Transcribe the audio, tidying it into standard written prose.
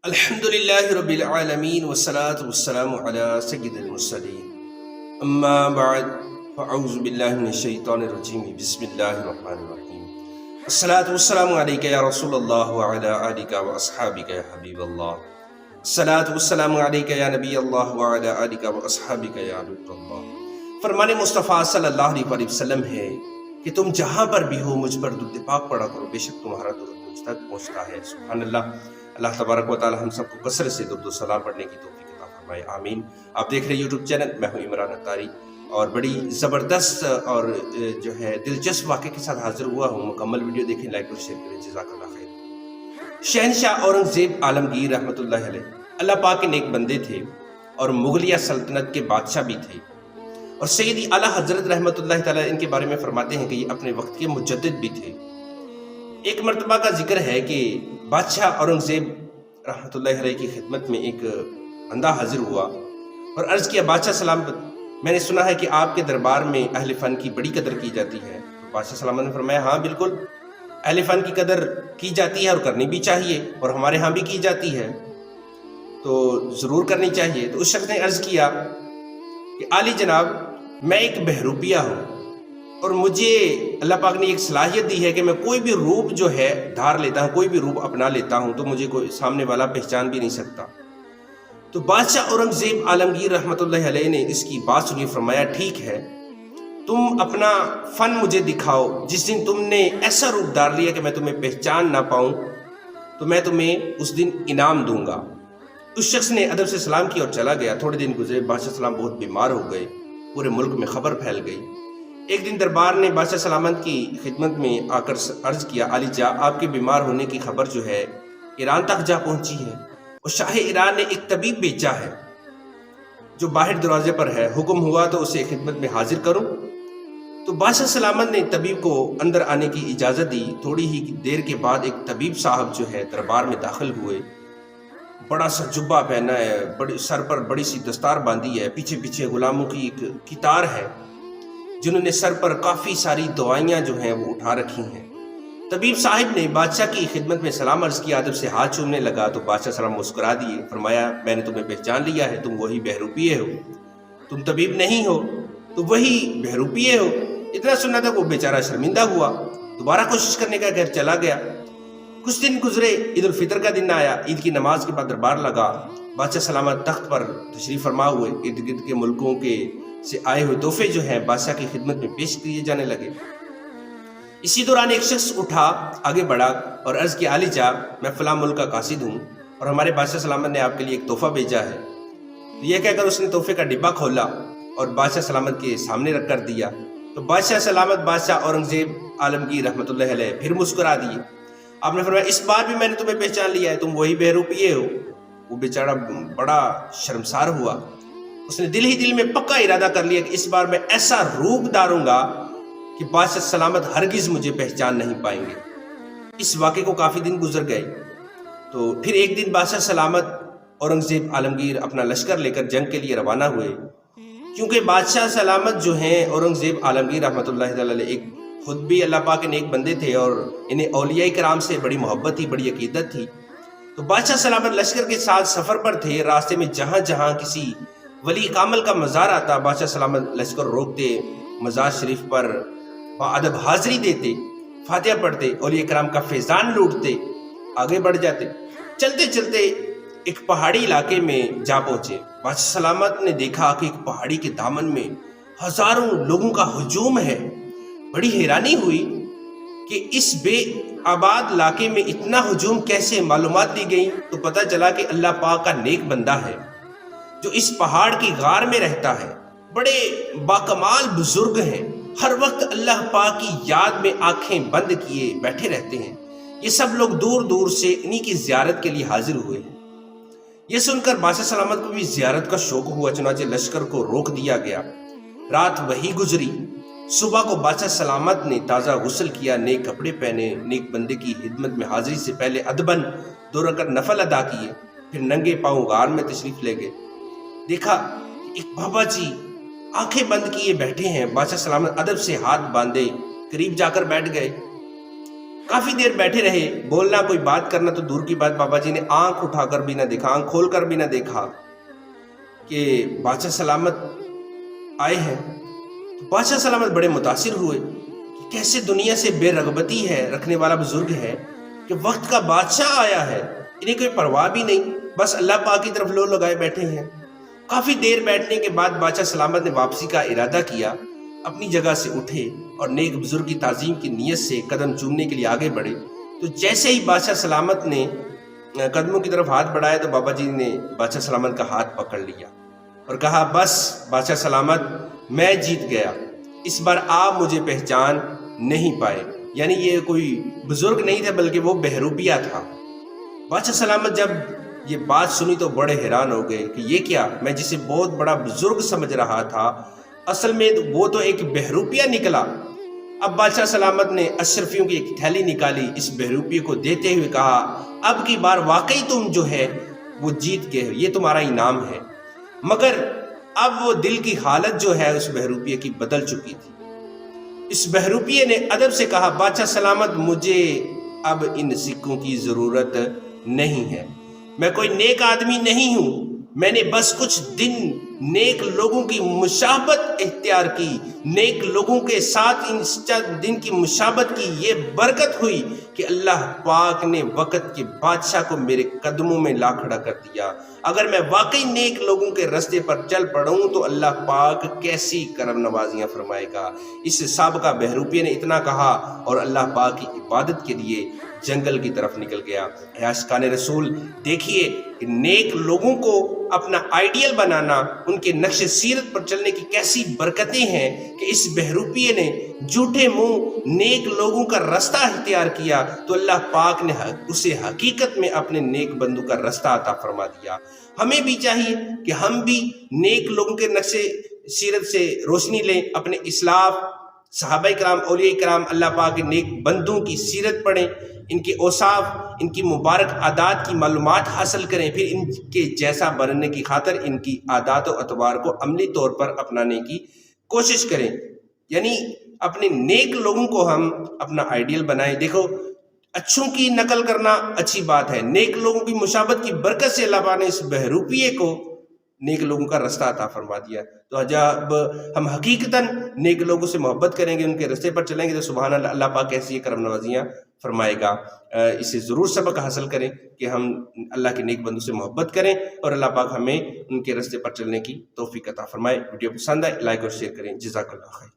الحمدللہ رب العالمین والصلاة والسلام علی سید المرسلین اما بعد فاعوذ باللہ من الشیطان الرجیم بسم اللہ الرحمن الرحیم الصلاة والسلام علیک یا رسول اللہ وعلی آلک واصحابک یا حبیب اللہ الصلاة والسلام علیک یا نبی اللہ وعلی آلک واصحابک یا نور اللہ۔ فرمان مصطفیٰ صلی اللہ علیہ وسلم ہے کہ تم جہاں پر بھی ہو مجھ پر درود پاک پڑھا کرو، بے شک تمہارا درود مجھ تک پہنچتا ہے۔ سبحان اللہ۔ اللہ تبارک و تعالی ہم سب کو کثرت سے درود و سلام پڑھنے کی توفیق عطا فرمائے، آمین۔ آپ دیکھ رہے ہیں یوٹیوب چینل، میں ہوں عمران اتاری، اور بڑی زبردست اور دلچسپ واقعے کے ساتھ حاضر ہوا ہوں۔ مکمل ویڈیو دیکھیں، لائک اور شیئر کریں، جزاک اللہ خیر۔ شہنشاہ اورنگزیب عالمگیر رحمۃ اللہ علیہ اللہ پاک کے نیک بندے تھے اور مغلیہ سلطنت کے بادشاہ بھی تھے، اور سیدی اعلیٰ حضرت رحمۃ اللہ تعالیٰ ان کے بارے میں فرماتے ہیں کہ یہ اپنے وقت کے مجدد بھی تھے۔ ایک مرتبہ کا ذکر ہے کہ بادشاہ اورنگزیب رحمۃ اللہ علیہ کی خدمت میں ایک بندہ حاضر ہوا اور عرض کیا، بادشاہ سلامت، میں نے سنا ہے کہ آپ کے دربار میں اہل فن کی بڑی قدر کی جاتی ہے۔ تو بادشاہ سلامت نے فرمایا، ہاں بالکل، اہل فن کی قدر کی جاتی ہے اور کرنی بھی چاہیے، اور ہمارے ہاں بھی کی جاتی ہے، تو ضرور کرنی چاہیے۔ تو اس شخص نے عرض کیا کہ عالی جناب، میں ایک بہروپیہ ہوں اور مجھے اللہ پاک نے ایک صلاحیت دی ہے کہ میں کوئی بھی روپ جو ہے دھار لیتا ہوں، کوئی بھی روپ اپنا لیتا ہوں تو مجھے کوئی سامنے والا پہچان بھی نہیں سکتا۔ تو بادشاہ اورنگزیب عالمگیر رحمۃ اللہ علیہ نے اس کی بات سنی، فرمایا، ٹھیک ہے، تم اپنا فن مجھے دکھاؤ، جس دن تم نے ایسا روپ دھار لیا کہ میں تمہیں پہچان نہ پاؤں تو میں تمہیں اس دن انعام دوں گا۔ اس شخص نے ادب سے سلام کیا اور چلا گیا۔ تھوڑے دن گزرے، بادشاہ سلام بہت بیمار ہو گئے، پورے ملک میں خبر پھیل گئی۔ ایک دن دربار نے بادشاہ سلامت کی خدمت میں آ کر عرض کیا، علی جا، آپ کے بیمار ہونے کی خبر جو ہے ایران تک جا پہنچی ہے، اور شاہ ایران نے ایک طبیب بھیجا ہے جو باہر دروازے پر ہے، حکم ہوا تو اسے خدمت میں حاضر کروں۔ تو بادشاہ سلامت نے طبیب کو اندر آنے کی اجازت دی۔ تھوڑی ہی دیر کے بعد ایک طبیب صاحب جو ہے دربار میں داخل ہوئے، بڑا سا جبہ پہنا ہے، بڑی سر پر بڑی سی دستار باندھی ہے، پیچھے پیچھے غلاموں کی ایک قطار ہے جنہوں نے سر پر کافی ساری دوائیاں جو ہیں وہ اٹھا رکھی ہیں۔ طبیب صاحب نے بادشاہ کی خدمت میں سلام عرض کیا، ادب سے ہاتھ چومنے لگا تو بادشاہ سلام مسکرا دیے، فرمایا، میں نے تمہیں پہچان لیا ہے، تم وہی بہروپیے ہو، تم طبیب نہیں ہو، تو وہی بہروپیے ہو۔ اتنا سننا تھا وہ بیچارہ شرمندہ ہوا، دوبارہ کوشش کرنے کا گھر چلا گیا۔ کچھ دن گزرے، عید الفطر کا دن آیا، عید کی نماز کے بعد دربار لگا۔ بادشاہ سلامت تخت پر تشریف فرما ہوئے، ارد گرد کے ملکوں کے سے آئے ہوئے تحفے جو ہیں بادشاہ کی خدمت میں پیش کیے جانے لگے۔ اسی دوران ایک شخص اٹھا، آگے بڑھا اور عرض کیا، علی جا، میں فلاں ملک کا قاصد ہوں اور ہمارے بادشاہ سلامت نے آپ کے لیے ایک تحفہ بھیجا ہے۔ تو یہ کہہ کر اس نے تحفے کا ڈبہ کھولا اور بادشاہ سلامت کے سامنے رکھ کر دیا۔ تو بادشاہ سلامت بادشاہ اورنگزیب عالمگیر رحمۃ اللہ علیہ پھر مسکرا دیے۔ آپ نے فرمایا، اس بار بھی میں نے تمہیں پہچان لیا ہے، تم وہی بہروپیے ہو۔ وہ بیچارہ بڑا شرمسار ہوا، اس نے دل ہی دل میں پکا ارادہ کر لیا کہ اس بار میں ایسا روپ داروں گا کہ بادشاہ سلامت ہرگز مجھے پہچان نہیں پائیں گے۔ اس واقعے کو کافی دن گزر گئے، تو پھر ایک دن بادشاہ سلامت اورنگزیب عالمگیر اپنا لشکر لے کر جنگ کے لیے روانہ ہوئے۔ کیونکہ بادشاہ سلامت جو ہیں اورنگزیب عالمگیر رحمۃ اللہ علیہ ایک خود بھی اللہ پاک کے نیک بندے تھے اور انہیں اولیاء کرام سے بڑی محبت تھی، بڑی عقیدت تھی۔ تو بادشاہ سلامت لشکر کے ساتھ سفر پر تھے، راستے میں جہاں جہاں کسی ولی کامل کا مزار آتا، بادشاہ سلامت لشکر روکتے، مزار شریف پر ادب حاضری دیتے، فاتحہ پڑھتے، اولیاء کرام کا فیضان لوٹتے، آگے بڑھ جاتے۔ چلتے چلتے ایک پہاڑی علاقے میں جا پہنچے۔ بادشاہ سلامت نے دیکھا کہ ایک پہاڑی کے دامن میں ہزاروں لوگوں کا ہجوم ہے۔ بڑی حیرانی ہوئی کہ اس بے آباد علاقے میں اتنا ہجوم کیسے؟ معلومات دی گئی تو پتہ چلا کہ اللہ پاک کا نیک بندہ ہے جو اس پہاڑ کی غار میں رہتا ہے، بڑے باکمال بزرگ ہیں، ہر وقت اللہ پاک کی یاد میں آنکھیں بند کیے بیٹھے رہتے ہیں۔ یہ سب لوگ دور دور سے انہی کی زیارت کے لیے حاضر ہوئے ہیں۔ یہ سن کر بادشاہ سلامت کو بھی زیارت کا شوق ہوا، چنانچہ لشکر کو روک دیا گیا۔ رات وہی گزری۔ صبح کو بادشاہ سلامت نے تازہ غسل کیا، نیک کپڑے پہنے، نیک بندے کی خدمت میں حاضری سے پہلے ادباً 2 رکعت نفل ادا کیے، پھر ننگے پاؤں غار میں تشریف لے گئے۔ دیکھا ایک بابا جی آنکھیں بند کیے بیٹھے ہیں۔ بادشاہ سلامت ادب سے ہاتھ باندھے قریب جا کر بیٹھ گئے۔ کافی دیر بیٹھے رہے، بولنا کوئی بات کرنا تو دور کی بات، بابا جی نے آنکھ اٹھا کر بھی نہ دیکھا، آنکھ کھول کر بھی نہ دیکھا کہ بادشاہ سلامت آئے ہیں۔ تو بادشاہ سلامت بڑے متاثر ہوئے کہ کیسے دنیا سے بے رغبتی ہے رکھنے والا بزرگ ہے کہ وقت کا بادشاہ آیا ہے، انہیں کوئی پرواہ بھی نہیں، بس اللہ پاک کی طرف لو لگائے بیٹھے ہیں۔ کافی دیر بیٹھنے کے بعد بادشاہ سلامت نے واپسی کا ارادہ کیا، اپنی جگہ سے اٹھے اور نیک بزرگ کی تعظیم کی نیت سے قدم چومنے کے لیے آگے بڑھے۔ تو جیسے ہی بادشاہ سلامت نے قدموں کی طرف ہاتھ بڑھایا تو بابا جی نے بادشاہ سلامت کا ہاتھ پکڑ لیا اور کہا، بس بادشاہ سلامت، میں جیت گیا، اس بار آپ مجھے پہچان نہیں پائے۔ یعنی یہ کوئی بزرگ نہیں تھا بلکہ وہ بہروپیہ تھا۔ بادشاہ سلامت جب یہ بات سنی تو بڑے حیران ہو گئے کہ یہ کیا، میں جسے بہت بڑا بزرگ سمجھ رہا تھا اصل میں وہ تو ایک بہروپیہ نکلا۔ اب بادشاہ سلامت نے اشرفیوں کی ایک تھیلی نکالی، اس بہروپیے کو دیتے ہوئے کہا، اب کی بار واقعی تم جو ہے وہ جیت گئے، یہ تمہارا انعام ہے۔ مگر اب وہ دل کی حالت جو ہے اس بہروپیے کی بدل چکی تھی۔ اس بہروپیے نے ادب سے کہا، بادشاہ سلامت، مجھے اب ان سکوں کی ضرورت نہیں ہے، میں کوئی نیک آدمی نہیں ہوں، میں نے بس کچھ دن نیک لوگوں کی مشابہت اختیار کی، نیک لوگوں کے ساتھ ان چند دن کی مشابہت کی، یہ برکت ہوئی کہ اللہ پاک نے وقت کے بادشاہ کو میرے قدموں میں لا کھڑا کر دیا۔ اگر میں واقعی نیک لوگوں کے رستے پر چل پڑوں تو اللہ پاک کیسی کرم نوازیاں فرمائے گا۔ اس سابقہ بہروپیے نے اتنا کہا اور اللہ پاک کی عبادت کے لیے جنگل کی طرف نکل گیا۔ اے عاشقان رسول، دیکھیے کہ نیک لوگوں کو اپنا آئیڈیل بنانا، ان کے نقش سیرت پر چلنے کی کیسی برکتیں ہیں کہ اس بہروپیے نے جھوٹے منہ نیک لوگوں کا رستہ اختیار کیا تو اللہ پاک نے اسے حقیقت میں اپنے نیک بندوں کا رستہ عطا فرما دیا۔ ہمیں بھی چاہیے کہ ہم بھی نیک لوگوں کے نقش سیرت سے روشنی لیں، اپنے اسلاف، صحابہ کرام، اولیاء کرام، اللہ پاک کے نیک بندوں کی سیرت پڑھیں، ان کے اوصاف، ان کی مبارک عادات کی معلومات حاصل کریں، پھر ان کے جیسا بننے کی خاطر ان کی عادات و اطوار کو عملی طور پر اپنانے کی کوشش کریں۔ یعنی اپنے نیک لوگوں کو ہم اپنا آئیڈیل بنائیں۔ دیکھو، اچھوں کی نقل کرنا اچھی بات ہے، نیک لوگوں کی مشابہت کی برکت سے اللہ پاک نے اس بہروپیے کو نیک لوگوں کا رستہ عطا فرما دیا۔ تو جب ہم حقیقتاً نیک لوگوں سے محبت کریں گے، ان کے رستے پر چلیں گے تو سبحان اللہ، اللہ پاک ایسی کرم نوازیاں فرمائے گا۔ اسے ضرور سبق حاصل کریں کہ ہم اللہ کے نیک بندوں سے محبت کریں اور اللہ پاک ہمیں ان کے رستے پر چلنے کی توفیق عطا فرمائے۔ ویڈیو پسند آئے لائک اور شیئر کریں۔ جزاک اللہ خیر۔